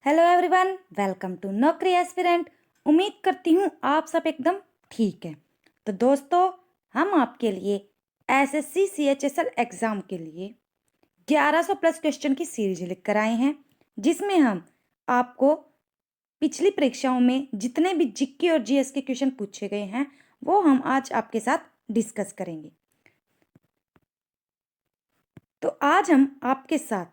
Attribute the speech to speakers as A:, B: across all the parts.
A: Hello everyone, welcome to नौकरी aspirant. उम्मीद करती हूँ आप सब एकदम ठीक है। तो दोस्तों, हम आपके लिए एसएससी सीएचएसएल एग्ज़ाम के लिए 1100 प्लस क्वेश्चन की सीरीज लेकर आए हैं, जिसमें हम आपको पिछली परीक्षाओं में जितने भी जीके और जीएस के क्वेश्चन पूछे गए हैं वो हम आज आपके साथ डिस्कस करेंगे। तो आज हम आपके साथ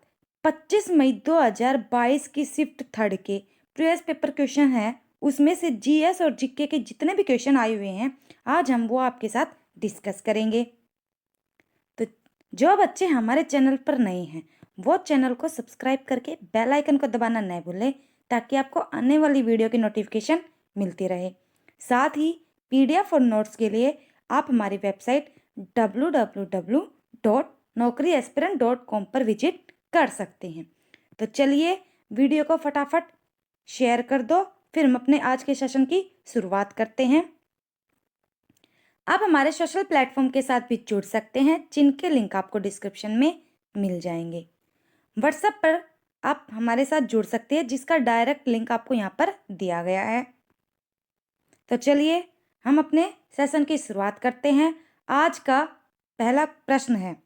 A: 25 मई 2022 की शिफ्ट थर्ड के प्रीवियस पेपर क्वेश्चन है, उसमें से जीएस और जीके के जितने भी क्वेश्चन आए हुए हैं आज हम वो आपके साथ डिस्कस करेंगे। तो जो बच्चे हमारे चैनल पर नए हैं वो चैनल को सब्सक्राइब करके बेल आइकन को दबाना न भूलें, ताकि आपको आने वाली वीडियो की नोटिफिकेशन मिलती रहे। साथ ही पीडीएफ और नोट्स के लिए आप हमारी वेबसाइट www.naukriaspirant.com पर विजिट कर सकते हैं। तो चलिए वीडियो को फटाफट शेयर कर दो, फिर हम अपने आज के सेशन की शुरुआत करते हैं। आप हमारे सोशल प्लेटफॉर्म के साथ भी जुड़ सकते हैं, जिनके लिंक आपको डिस्क्रिप्शन में मिल जाएंगे। व्हाट्सएप पर आप हमारे साथ जुड़ सकते हैं, जिसका डायरेक्ट लिंक आपको यहाँ पर दिया गया है। तो चलिए हम अपने सेशन की शुरुआत करते हैं। आज का पहला प्रश्न है,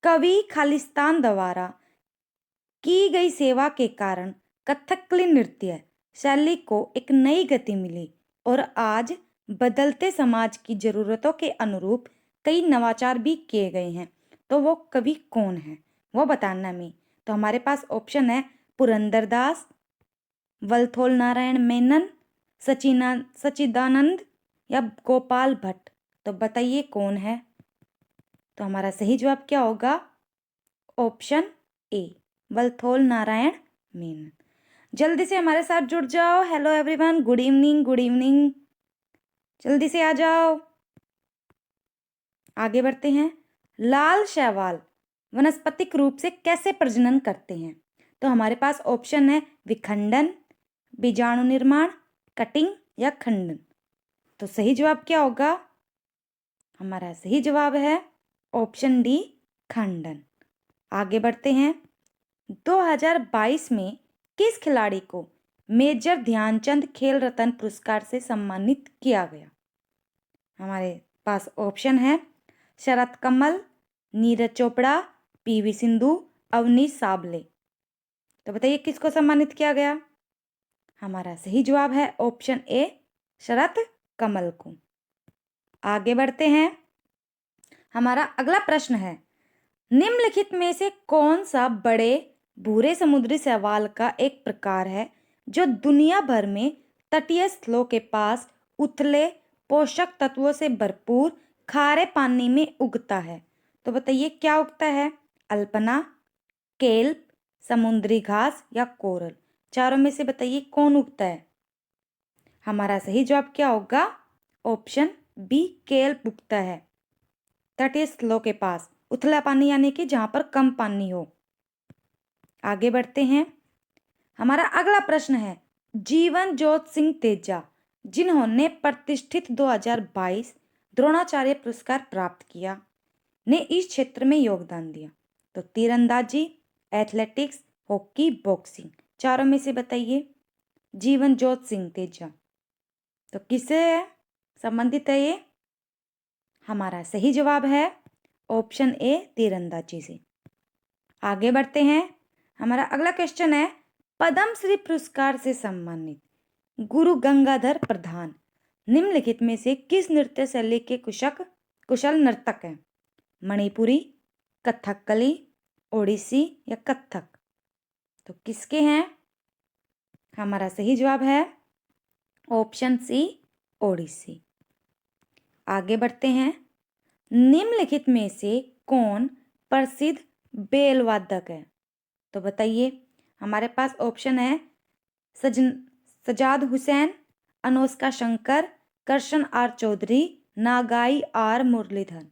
A: कवि खालिस्तान द्वारा की गई सेवा के कारण कथकली नृत्य शैली को एक नई गति मिली और आज बदलते समाज की जरूरतों के अनुरूप कई नवाचार भी किए गए हैं। तो वो कवि कौन है वो बताना में। तो हमारे पास ऑप्शन है पुरंदरदास, वलथोल नारायण मेनन, सचिदानंद या गोपाल भट्ट। तो बताइए कौन है। तो हमारा सही जवाब क्या होगा? Option A, Vallathol Narayana Menon. जल्दी से हमारे साथ जुड़ जाओ। Hello everyone, good evening, good evening, जल्दी से आ जाओ। आगे बढ़ते हैं। लाल शैवाल वनस्पतिक रूप से कैसे प्रजनन करते हैं? तो हमारे पास ऑप्शन है विखंडन, बीजाणु निर्माण, कटिंग या खंडन। तो सही जवाब क्या होगा? हमारा सही जवाब है ऑप्शन डी, खंडन। आगे बढ़ते हैं। 2022 में किस खिलाड़ी को मेजर ध्यानचंद खेल रत्न पुरस्कार से सम्मानित किया गया? हमारे पास ऑप्शन है शरत कमल, नीरज चोपड़ा, पीवी सिंधु, अवनीश साबले। तो बताइए किसको सम्मानित किया गया? हमारा सही जवाब है ऑप्शन ए, शरत कमल को। आगे बढ़ते हैं। हमारा अगला प्रश्न है, निम्नलिखित में से कौन सा बड़े भूरे समुद्री शैवाल का एक प्रकार है जो दुनिया भर में तटीय स्थलों के पास उथले पोषक तत्वों से भरपूर खारे पानी में उगता है? तो बताइए क्या उगता है? अल्पना, केल्प, समुद्री घास या कोरल। चारों में से बताइए कौन उगता है? हमारा सही जवाब क्या होगा? ऑप्शन बी, केल्प उगता है तटीय स्थलों के पास, उथला पानी यानी कि जहां पर कम पानी हो। आगे बढ़ते हैं। हमारा अगला प्रश्न है, जीवन जोत सिंह तेजा जिन्होंने प्रतिष्ठित 2022 द्रोणाचार्य पुरस्कार प्राप्त किया ने इस क्षेत्र में योगदान दिया? तो तीरंदाजी, एथलेटिक्स, हॉकी, बॉक्सिंग। चारों में से बताइए जीवन जोत सिंह तेजा तो किससे संबंधित है ये? हमारा सही जवाब है ऑप्शन ए, तीरंदाजी से। आगे बढ़ते हैं। हमारा अगला क्वेश्चन है, पद्म श्री पुरस्कार से सम्मानित गुरु गंगाधर प्रधान निम्नलिखित में से किस नृत्य शैली के कुशल नर्तक हैं? मणिपुरी, कथकली, ओडिसी या कथक। तो किसके हैं? हमारा सही जवाब है ऑप्शन सी, ओडिसी। आगे बढ़ते हैं। निम्नलिखित में से कौन प्रसिद्ध बेल वादक है? तो बताइए। हमारे पास ऑप्शन है सजाद हुसैन, अनुष्का शंकर, कृष्ण आर चौधरी, नागाई आर मुरलीधर।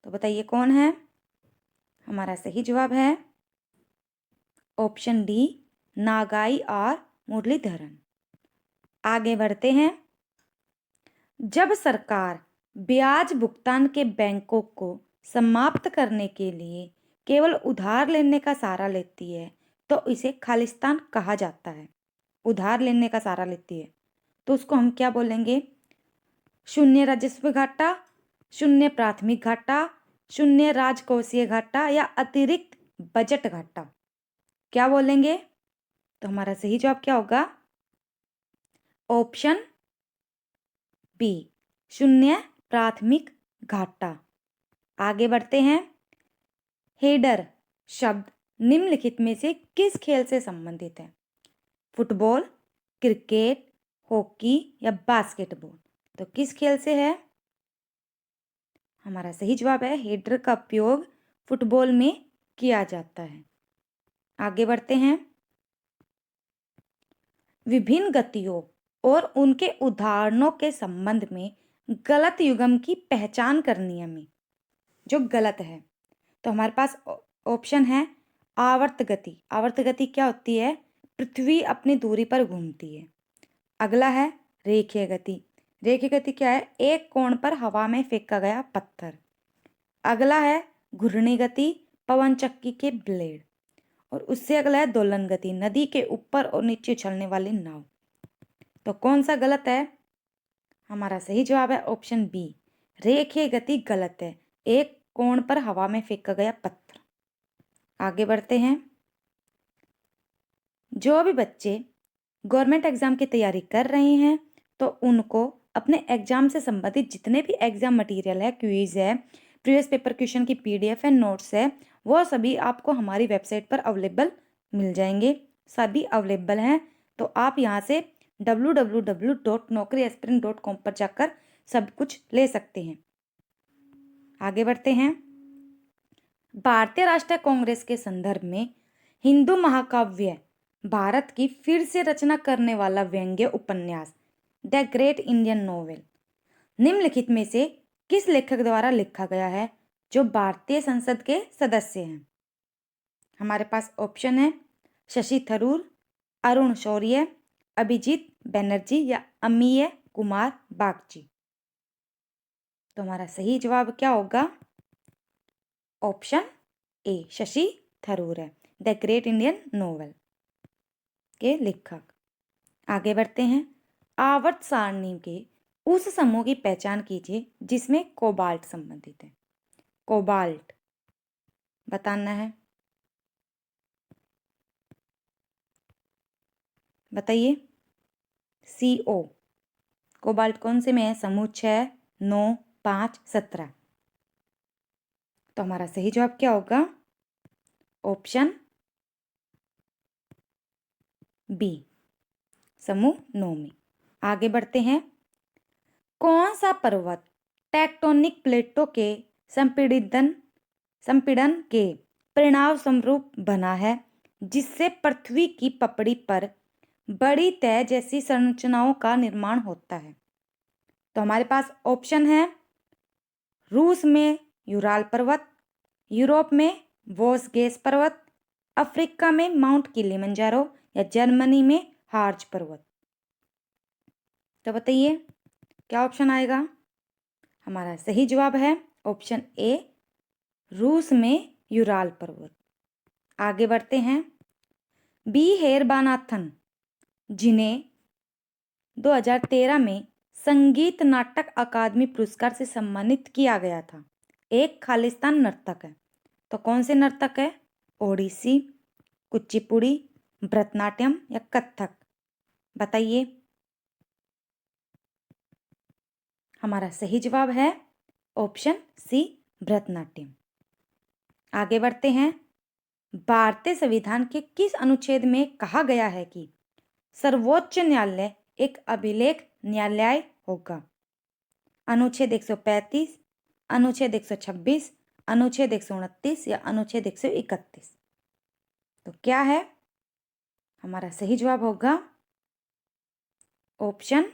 A: तो बताइए कौन है? हमारा सही जवाब है ऑप्शन डी, नागाई आर मुरलीधरन। आगे बढ़ते हैं। जब सरकार ब्याज भुगतान के बैंकों को समाप्त करने के लिए केवल उधार लेने का सहारा लेती है तो इसे खालिस्तान कहा जाता है। उधार लेने का सहारा लेती है तो उसको हम क्या बोलेंगे? शून्य राजस्व घाटा, शून्य प्राथमिक घाटा, शून्य राजकोषीय घाटा या अतिरिक्त बजट घाटा, क्या बोलेंगे? तो हमारा सही जवाब क्या होगा? ऑप्शन बी, शून्य प्राथमिक घाटा। आगे बढ़ते हैं। हेडर शब्द निम्नलिखित में से किस खेल से संबंधित है? फुटबॉल, क्रिकेट, हॉकी या बास्केटबॉल? तो किस खेल से है? हमारा सही जवाब है हेडर का उपयोग फुटबॉल में किया जाता है। आगे बढ़ते हैं। विभिन्न गतियों और उनके उदाहरणों के संबंध में गलत युग्म की पहचान करनी है हमें, जो गलत है। तो हमारे पास ऑप्शन है आवर्त गति। आवर्त गति क्या होती है? पृथ्वी अपनी दूरी पर घूमती है। अगला है रेखीय गति। रेखीय गति क्या है? एक कोण पर हवा में फेंका गया पत्थर। अगला है घूर्णी गति, पवन चक्की के ब्लेड। और उससे अगला है दोलन गति, नदी के ऊपर और नीचे उछलने वाली नाव। तो कौन सा गलत है? हमारा सही जवाब है ऑप्शन बी, रेखीय गति गलत है, एक कोण पर हवा में फेंका गया पत्थर। आगे बढ़ते हैं। जो भी बच्चे गवर्नमेंट एग्जाम की तैयारी कर रहे हैं तो उनको अपने एग्जाम से संबंधित जितने भी एग्जाम मटेरियल है, क्विज है, प्रीवियस पेपर क्वेश्चन की पीडीएफ है, नोट्स है, वो सभी आपको हमारी वेबसाइट पर अवेलेबल मिल जाएंगे। सभी अवेलेबल हैं। तो आप यहाँ से www.naukriaspirant.com पर जाकर सब कुछ ले सकते हैं। आगे बढ़ते हैं। भारतीय राष्ट्रीय कांग्रेस के संदर्भ में हिंदू महाकाव्य भारत की फिर से रचना करने वाला व्यंग्य उपन्यास द ग्रेट इंडियन नोवेल निम्नलिखित में से किस लेखक द्वारा लिखा गया है जो भारतीय संसद के सदस्य हैं? हमारे पास ऑप्शन है शशि थरूर, अरुण शौर्य, अभिजीत बनर्जी या अमीय कुमार बागची। तो हमारा सही जवाब क्या होगा? ऑप्शन ए, शशि थरूर है द ग्रेट इंडियन नोवेल के लेखक। आगे बढ़ते हैं। आवर्त सारणी के उस समूह की पहचान कीजिए जिसमें कोबाल्ट संबंधित है। कोबाल्ट बताना है, बताइए। CO कोबाल्ट कौन से में है? समूह 6, 9, 5, 17। तो हमारा सही जवाब क्या होगा? ऑप्शन बी, समूह 9 में। आगे बढ़ते हैं। कौन सा पर्वत टेक्टोनिक प्लेटों के संपीड़न के परिणाम स्वरूप बना है जिससे पृथ्वी की पपड़ी पर बड़ी तह जैसी संरचनाओं का निर्माण होता है? तो हमारे पास ऑप्शन है रूस में यूराल पर्वत, यूरोप में वोसगेस पर्वत, अफ्रीका में माउंट किलिमंजारो या जर्मनी में हार्ज पर्वत। तो बताइए क्या ऑप्शन आएगा? हमारा सही जवाब है ऑप्शन ए, रूस में यूराल पर्वत। आगे बढ़ते हैं। बी हेरबानाथन, जिन्हें 2013 में संगीत नाटक अकादमी पुरस्कार से सम्मानित किया गया था, एक खालिस्तान नर्तक है। तो कौन से नर्तक है? ओडिसी, कुचिपुड़ी, भरतनाट्यम या कथक? बताइए। हमारा सही जवाब है ऑप्शन सी, भरतनाट्यम। आगे बढ़ते हैं। भारतीय संविधान के किस अनुच्छेद में कहा गया है कि सर्वोच्च न्यायालय एक अभिलेख न्यायालय होगा? अनुच्छेद 135, अनुच्छेद 126, अनुच्छेद 129 या अनुच्छेद 131? तो क्या है? हमारा सही जवाब होगा ऑप्शन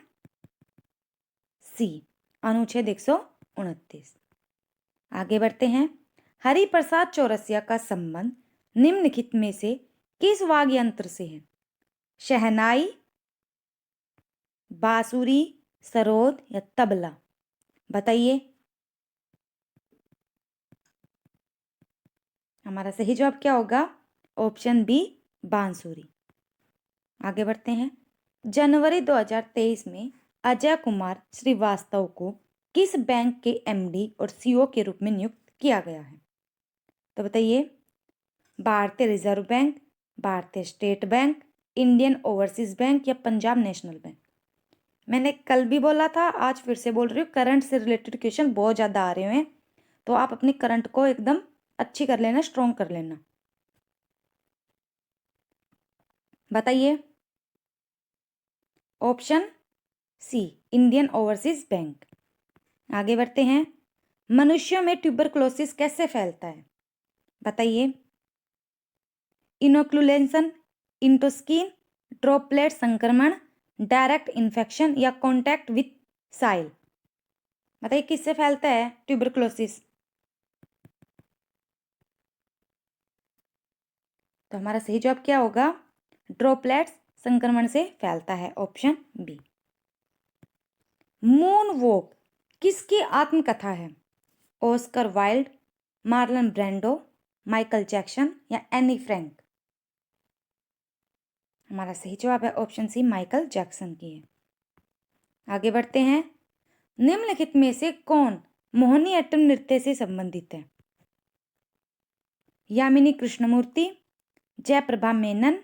A: सी, अनुच्छेद 129। आगे बढ़ते हैं। हरिप्रसाद चौरसिया का संबंध निम्नलिखित में से किस वाद्य यंत्र से है? शहनाई, बांसुरी, सरोद या तबला? बताइए। हमारा सही जवाब क्या होगा? ऑप्शन बी, बांसुरी। आगे बढ़ते हैं। जनवरी 2023 में अजय कुमार श्रीवास्तव को किस बैंक के एमडी और सीईओ के रूप में नियुक्त किया गया है? तो बताइए, भारतीय रिजर्व बैंक, भारतीय state bank, Indian Overseas bank या पंजाब नेशनल बैंक? मैंने कल भी बोला था, आज फिर से बोल रही हूँ, करंट से रिलेटेड क्वेश्चन बहुत ज़्यादा आ रहे हैं, तो आप अपनी करंट को एकदम अच्छी कर लेना, स्ट्रॉन्ग कर लेना। बताइए। Option C, Indian Overseas Bank. आगे बढ़ते हैं। मनुष्यों में ट्यूबरक्लोसिस कैसे फैलता है? बताइए। इनोक्युलेशन, इनटू स्किन, ड्रॉपलेट संक्रमण, डायरेक्ट इन्फेक्शन या कॉन्टैक्ट विथ साइल? बताइए, किससे फैलता है ट्यूबरक्लोसिस? तो हमारा सही जवाब क्या होगा? ड्रॉपलेट्स संक्रमण से फैलता है, ऑप्शन बी। मून वॉक किसकी आत्मकथा है? Oscar Wilde, Marlon Brando, Michael Jackson या एनी फ्रैंक? हमारा सही जवाब है ऑप्शन सी, माइकल जैक्सन की है। आगे बढ़ते हैं। निम्नलिखित में से कौन मोहिनीअट्टम नृत्य से संबंधित है? यामिनी कृष्णमूर्ति, जयप्रभा मेनन,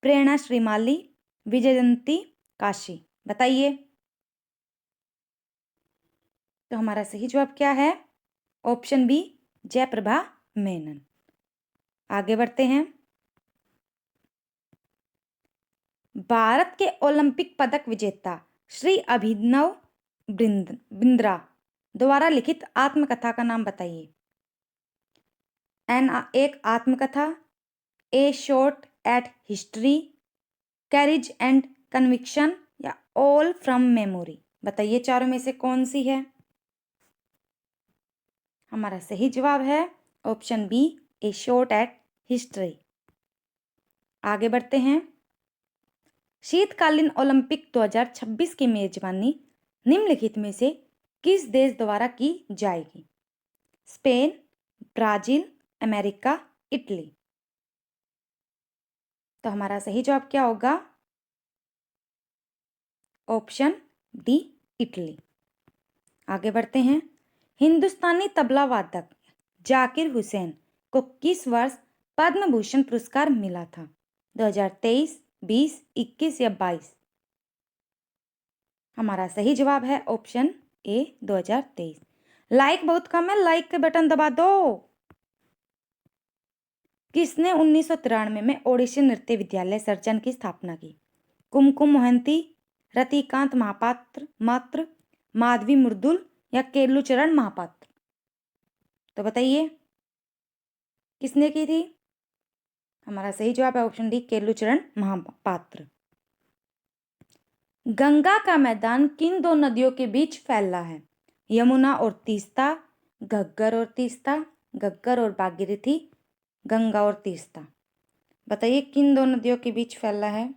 A: प्रेरणा श्रीमाली, विजयंती काशी? बताइए। तो हमारा सही जवाब क्या है? Option B, Jayaprabha Menon. आगे बढ़ते हैं। भारत के ओलंपिक पदक विजेता श्री अभिनव बिंद्रा द्वारा लिखित आत्मकथा का नाम बताइए। एक आत्मकथा, a shot at history, courage and conviction या ऑल फ्रॉम मेमोरी? बताइए, चारों में से कौन सी है? हमारा सही जवाब है option B, a shot at history. आगे बढ़ते हैं। शीतकालीन ओलंपिक 2026 की मेजबानी निम्नलिखित में से किस देश द्वारा की जाएगी? Spain, Brazil, America, Italy? तो हमारा सही जवाब क्या होगा? Option D, Italy. आगे बढ़ते हैं। हिंदुस्तानी तबला वादक जाकिर हुसैन को किस वर्ष पद्म भूषण पुरस्कार मिला था? 2023, 20, 21 या 22? हमारा सही जवाब है ऑप्शन ए, 2023। लाइक बहुत कम है, लाइक के बटन दबा दो। किसने 1993 में ओडिसी नृत्य विद्यालय सर्जन की स्थापना की? कुमकुम मोहंती, रतिकांत मात्र, माधवी मुर्दुल या केलुचरण महापात्र? तो बताइए, किसने की थी? हमारा सही जवाब है ऑप्शन डी, केलुचरण महापात्र। गंगा का मैदान किन दो नदियों के बीच फैला है? यमुना और तीस्ता, घग्गर और तीस्ता, घग्गर और भागीरथी, गंगा और तीस्ता? बताइए, किन दो नदियों के बीच फैला है?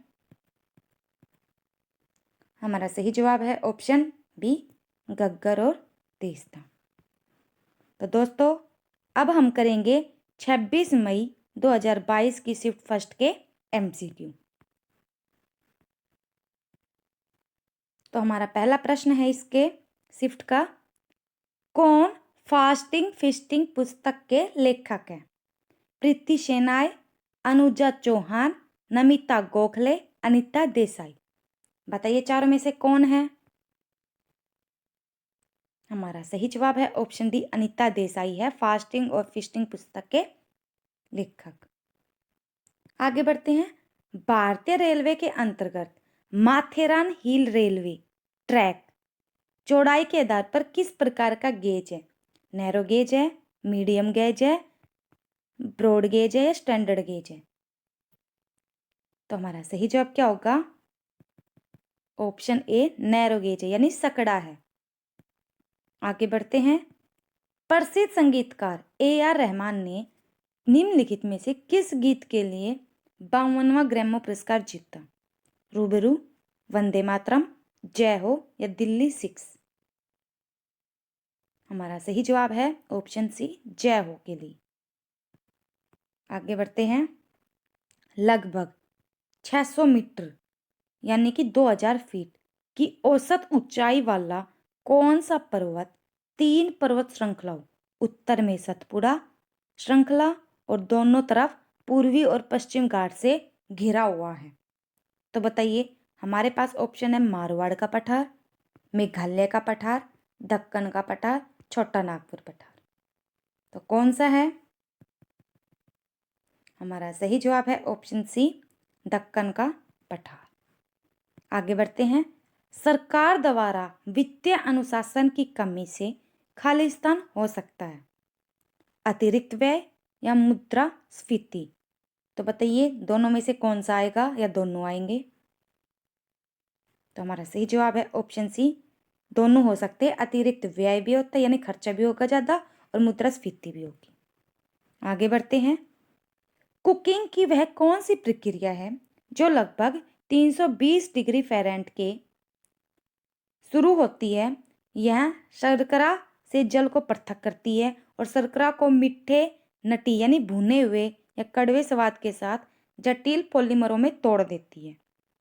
A: हमारा सही जवाब है ऑप्शन बी, घग्गर और तीस्ता। तो दोस्तों, अब हम करेंगे 26 मई 2022 की शिफ्ट फर्स्ट के एमसीक्यू। तो हमारा पहला प्रश्न है इसके शिफ्ट का, कौन फास्टिंग फिस्टिंग पुस्तक के लेखक है? प्रीति शेनाय, अनुजा चौहान, नमिता गोखले, अनीता देसाई? बताइए, चारों में से कौन है? हमारा सही जवाब है ऑप्शन डी, अनीता देसाई है फास्टिंग और फिस्टिंग पुस्तक के लेखक। आगे बढ़ते हैं। भारतीय रेलवे के अंतर्गत माथेरान हिल रेलवे ट्रैक चौड़ाई के आधार पर किस प्रकार का गेज है? नैरो गेज है, मीडियम गेज है, ब्रॉड गेज है या स्टैंडर्ड गेज है? तो हमारा सही जवाब क्या होगा? ऑप्शन ए, नैरो गेज है, यानी सकड़ा है। आगे बढ़ते हैं। प्रसिद्ध संगीतकार ए आर रहमान ने निम्नलिखित में से किस गीत के लिए 52वां ग्रैमी पुरस्कार जीता? रूबरू, वंदे मातरम, जय हो या दिल्ली 6? हमारा सही जवाब है ऑप्शन सी, जय हो के लिए। आगे बढ़ते हैं। लगभग 600 मीटर यानी कि 2000 फीट की औसत ऊंचाई वाला कौन सा पर्वत 3 पर्वत श्रृंखलाओं उत्तर में सतपुड़ा श्रृंखला और दोनों तरफ पूर्वी और पश्चिम घाट से घिरा हुआ है? तो बताइए, हमारे पास ऑप्शन है मारवाड़ का पठार, मेघालय का पठार, दक्कन का पठार, छोटा नागपुर पठार। तो कौन सा है? हमारा सही जवाब है ऑप्शन सी, दक्कन का पठार। आगे बढ़ते हैं। सरकार द्वारा वित्तीय अनुशासन की कमी से खालिस्तान हो सकता है, अतिरिक्त व्यय या मुद्रास्फीति। तो बताइए, दोनों में से कौन सा आएगा या दोनों आएंगे? तो हमारा सही जवाब है ऑप्शन सी, दोनों हो सकते हैं। अतिरिक्त व्यय भी होता है यानी खर्चा भी होगा ज़्यादा और मुद्रास्फीति भी होगी। आगे बढ़ते हैं। कुकिंग की वह कौन सी प्रक्रिया है जो लगभग 320 डिग्री फ़ारेनहाइट के शुरू होती है? यह शर्करा से जल को पृथक करती है और शर्करा को मीठे नटी यानी भुने हुए या कड़वे स्वाद के साथ जटिल पॉलीमरों में तोड़ देती है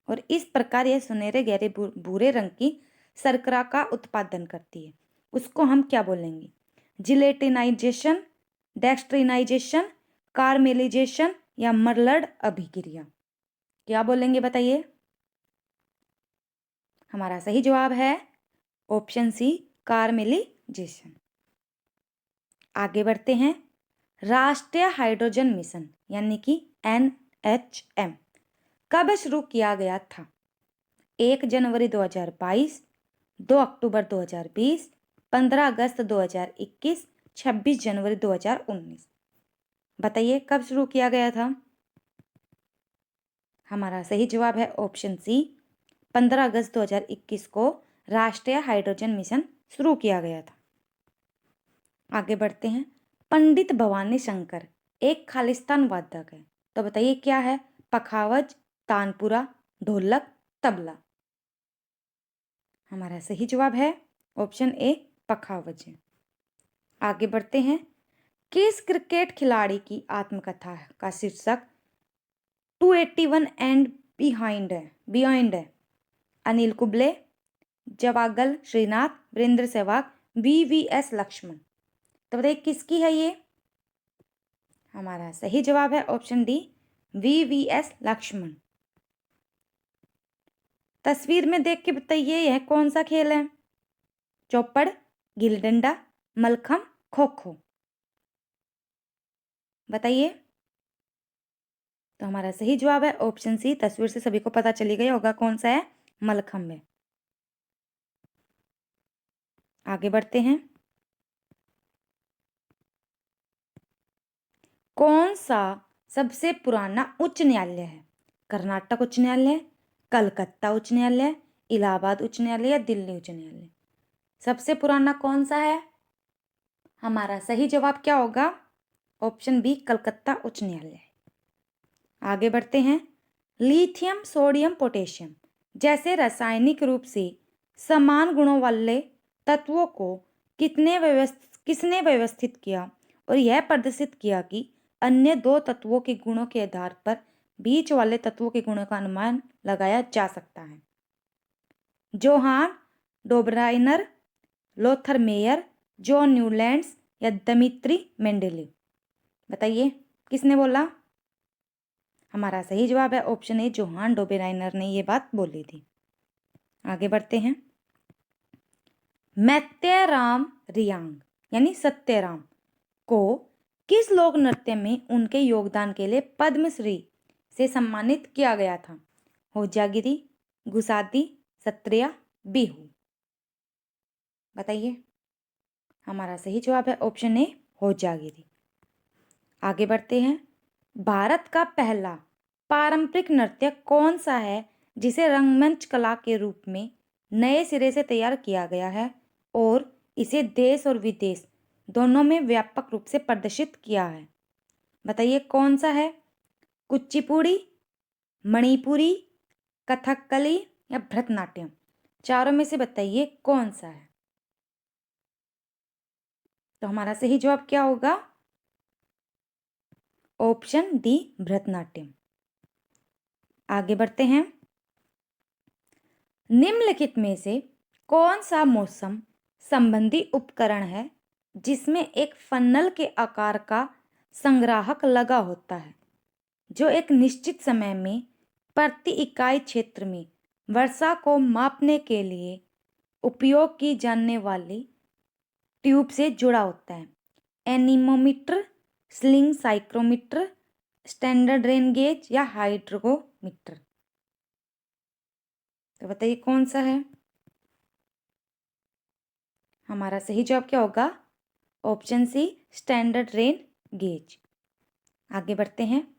A: और इस प्रकार यह सुनहरे गहरे भूरे रंग की शर्करा का उत्पादन करती है। उसको हम क्या बोलेंगे? जिलेटिनाइजेशन, डेक्सट्रिनाइजेशन, कार्मेलिजेशन या मर्लड अभिक्रिया? क्या बोलेंगे बताइए? हमारा सही जवाब है ऑप्शन सी, कार्मेलिजेशन। आगे बढ़ते हैं। राष्ट्रीय हाइड्रोजन मिशन यानी कि NHM कब शुरू किया गया था? 1 जनवरी 2022, 2 अक्टूबर 2020, 15 अगस्त 2021, 26 जनवरी 2019। बताइए, कब शुरू किया गया था? हमारा सही जवाब है ऑप्शन सी, 15 अगस्त 2021 को राष्ट्रीय हाइड्रोजन मिशन शुरू किया गया था। आगे बढ़ते हैं। पंडित भवानी शंकर एक खालिस्तान वादक है, तो बताइए क्या है? पखावज, तानपुरा, ढोलक, तबला। हमारा सही जवाब है ऑप्शन ए, पखावज है। आगे बढ़ते हैं। किस क्रिकेट खिलाड़ी की आत्मकथा का शीर्षक 281 एंड बिहाइंड है? अनिल कुंबले, जवागल श्रीनाथ, वीरेंद्र सहवाग, VVS लक्ष्मण। तो बताइए किसकी है ये? हमारा सही जवाब है ऑप्शन डी, VVS लक्ष्मण। तस्वीर में देख के बताइए यह कौन सा खेल है? चौपड़, गिल्ली डंडा, मलखम, खो खो। बताइए। तो हमारा सही जवाब है ऑप्शन सी, तस्वीर से सभी को पता चली गई होगा कौन सा है, मलखम में। आगे बढ़ते हैं। कौन सा सबसे पुराना उच्च न्यायालय है? कर्नाटक उच्च न्यायालय, कलकत्ता उच्च न्यायालय, इलाहाबाद उच्च न्यायालय या दिल्ली उच्च न्यायालय? सबसे पुराना कौन सा है? हमारा सही जवाब क्या होगा? ऑप्शन बी, कलकत्ता उच्च न्यायालय। आगे बढ़ते हैं। लिथियम, सोडियम, पोटेशियम जैसे रासायनिक रूप से समान गुणों वाले तत्वों को किसने व्यवस्थित किया और यह प्रदर्शित किया कि अन्य दो तत्वों के गुणों के आधार पर बीच वाले तत्वों के गुणों का अनुमान लगाया जा सकता है? Johann Dobereiner, Lothar Meyer, John Newlands या दमित्री मेंडेलीव? बताइए किसने बोला? हमारा सही जवाब है ऑप्शन ए, जोहान डोबराइनर ने ये बात बोली थी। आगे बढ़ते हैं। मैत्रेयराम रियांग यानी सत्यराम को किस लोक नृत्य में उनके योगदान के लिए पद्मश्री से सम्मानित किया गया था? होजागिरी, गुसादी, सत्रिया, बिहू? बताइए। हमारा सही जवाब है ऑप्शन ए, होजागिरी। आगे बढ़ते हैं। भारत का पहला पारंपरिक नृत्य कौन सा है जिसे रंगमंच कला के रूप में नए सिरे से तैयार किया गया है और इसे देश और विदेश दोनों में व्यापक रूप से प्रदर्शित किया है? बताइए कौन सा है? कुचिपुड़ी, मणिपुरी, कथकली या भरतनाट्यम? चारों में से बताइए कौन सा है? तो हमारा सही जवाब क्या होगा? Option D, Bharatanatyam. आगे बढ़ते हैं। निम्नलिखित में से कौन सा मौसम संबंधी उपकरण है जिसमें एक फन्नल के आकार का संग्राहक लगा होता है, जो एक निश्चित समय में प्रति इकाई क्षेत्र में वर्षा को मापने के लिए उपयोग की जाने वाली ट्यूब से जुड़ा होता है? Anemometer, sling psychrometer, standard rain gauge या हाइड्रोमीटर? तो बताइए कौन सा है? हमारा सही जवाब क्या होगा? Option C, standard rain gauge. आगे बढ़ते हैं।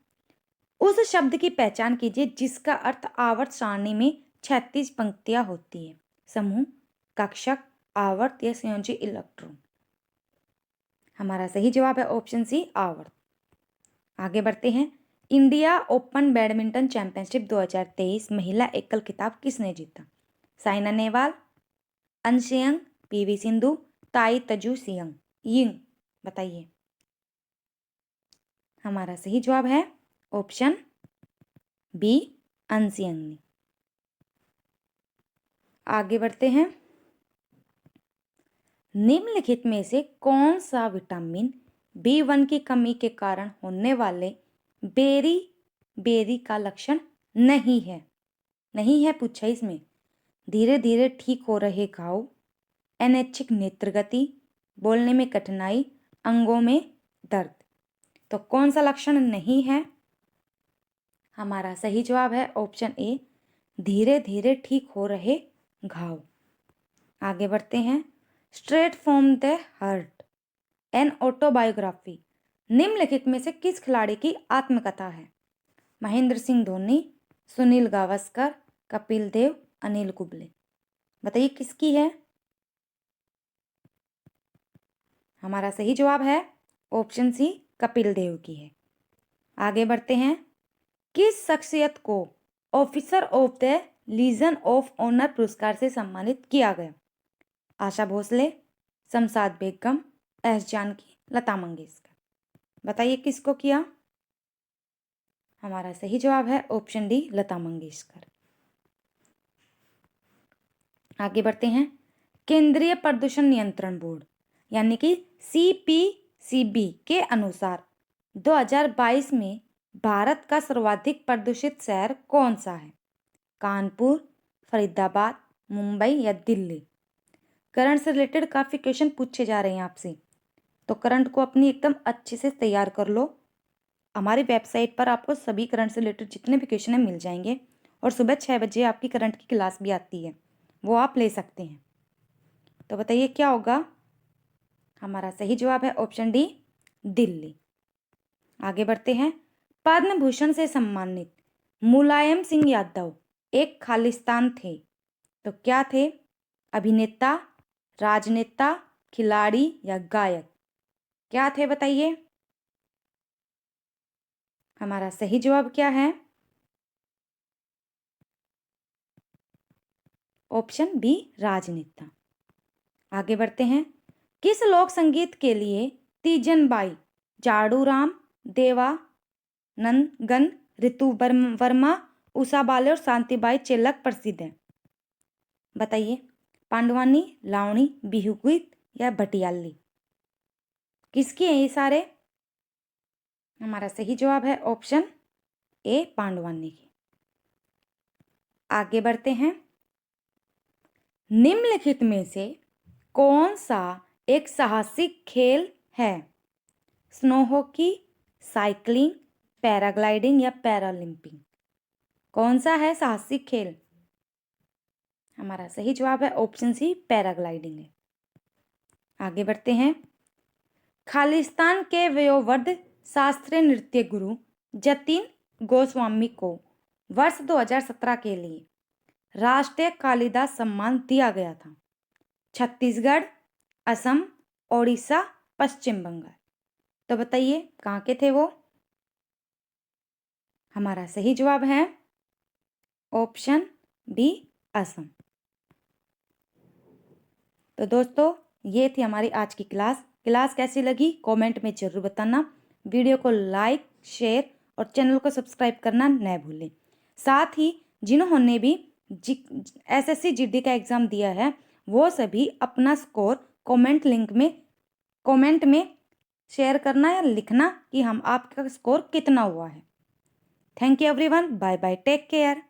A: उस शब्द की पहचान कीजिए जिसका अर्थ आवर्त सारणी में 36 पंक्तियां होती है। समूह, कक्षक, आवर्त या संयोजी इलेक्ट्रॉन? हमारा सही जवाब है ऑप्शन सी, आवर्त। आगे बढ़ते हैं। इंडिया ओपन बैडमिंटन चैंपियनशिप 2023 महिला एकल खिताब किसने जीता? साइना नेहवाल, अनशेयंग, पीवी सिंधु, ताई तजू सिंह यिंग? बताइए। हमारा सही जवाब है ऑप्शन बी, अनसियंग। आगे बढ़ते हैं। निम्नलिखित में से कौन सा विटामिन B1 की कमी के कारण होने वाले बेरी बेरी का लक्षण नहीं है? नहीं है पूछा इसमें। धीरे धीरे ठीक हो रहे घाव, अनैच्छिक नेत्र गति, बोलने में कठिनाई, अंगों में दर्द? तो कौन सा लक्षण नहीं है? हमारा सही जवाब है ऑप्शन ए, धीरे धीरे ठीक हो रहे घाव। आगे बढ़ते हैं। Straight from the heart, an autobiography निम्नलिखित में से किस खिलाड़ी की आत्मकथा है? महेंद्र सिंह धोनी, सुनील गावस्कर, कपिल देव, अनिल कुंबले? बताइए किसकी है? हमारा सही जवाब है ऑप्शन सी, कपिल देव की है। आगे बढ़ते हैं। किस शख्सियत को officer of the Legion of Honour पुरस्कार से सम्मानित किया गया? आशा भोसले, शमशाद बेगम, एस जानकी, लता मंगेशकर? बताइए किसको किया? हमारा सही जवाब है ऑप्शन डी, लता मंगेशकर। आगे बढ़ते हैं। केंद्रीय प्रदूषण नियंत्रण बोर्ड यानी कि CPCB के अनुसार 2022 में भारत का सर्वाधिक प्रदूषित शहर कौन सा है? कानपुर, फरीदाबाद, मुंबई या दिल्ली? करंट से रिलेटेड काफ़ी क्वेश्चन पूछे जा रहे हैं आपसे, तो करंट को अपनी एकदम अच्छे से तैयार कर लो। हमारी वेबसाइट पर आपको सभी करंट से रिलेटेड जितने भी क्वेश्चन हैं मिल जाएंगे, और सुबह 6 बजे आपकी करंट की क्लास भी आती है, वो आप ले सकते हैं। तो बताइए क्या होगा? हमारा सही जवाब है ऑप्शन डी, दिल्ली। आगे बढ़ते हैं। पद्म भूषण से सम्मानित मुलायम सिंह यादव एक खालिस्तान थे, तो क्या थे? अभिनेता, राजनेता, खिलाड़ी या गायक? क्या थे बताइए? हमारा सही जवाब क्या है? ऑप्शन बी, राजनेता। आगे बढ़ते हैं। किस लोक संगीत के लिए तीजनबाई, जाड़ूराम, देवानंदगन, ऋतु वर्मा, उषा बाले और शांतिबाई चेलक प्रसिद्ध हैं? बताइए। पांडवानी, लावणी, बिहू गीत या भटियाली? किसकी है ये सारे? हमारा सही जवाब है ऑप्शन ए, पांडवानी की। आगे बढ़ते हैं। निम्नलिखित में से कौन सा एक साहसिक खेल है? स्नो हॉकी, साइकिलिंग, पैराग्लाइडिंग या पैरालिंपिंग? कौन सा है साहसिक खेल? हमारा सही जवाब है ऑप्शन सी, पैराग्लाइडिंग है। आगे बढ़ते हैं। खालिस्तान के वयोवृद्ध शास्त्रीय नृत्य गुरु जतिन गोस्वामी को वर्ष 2017 के लिए राष्ट्रीय कालिदास सम्मान दिया गया था। छत्तीसगढ़, असम, ओडिशा, पश्चिम बंगाल? तो बताइए कहाँ के थे वो? हमारा सही जवाब है ऑप्शन बी, असम। तो दोस्तों ये थी हमारी आज की क्लास। क्लास कैसी लगी कमेंट में ज़रूर बताना। वीडियो को लाइक, शेयर और चैनल को सब्सक्राइब करना न भूलें। साथ ही जिन्होंने भी SSC GD का एग्ज़ाम दिया है वो सभी अपना स्कोर कमेंट में शेयर करना या लिखना कि हम आपका स्कोर कितना हुआ है। Thank you everyone, bye bye, take care.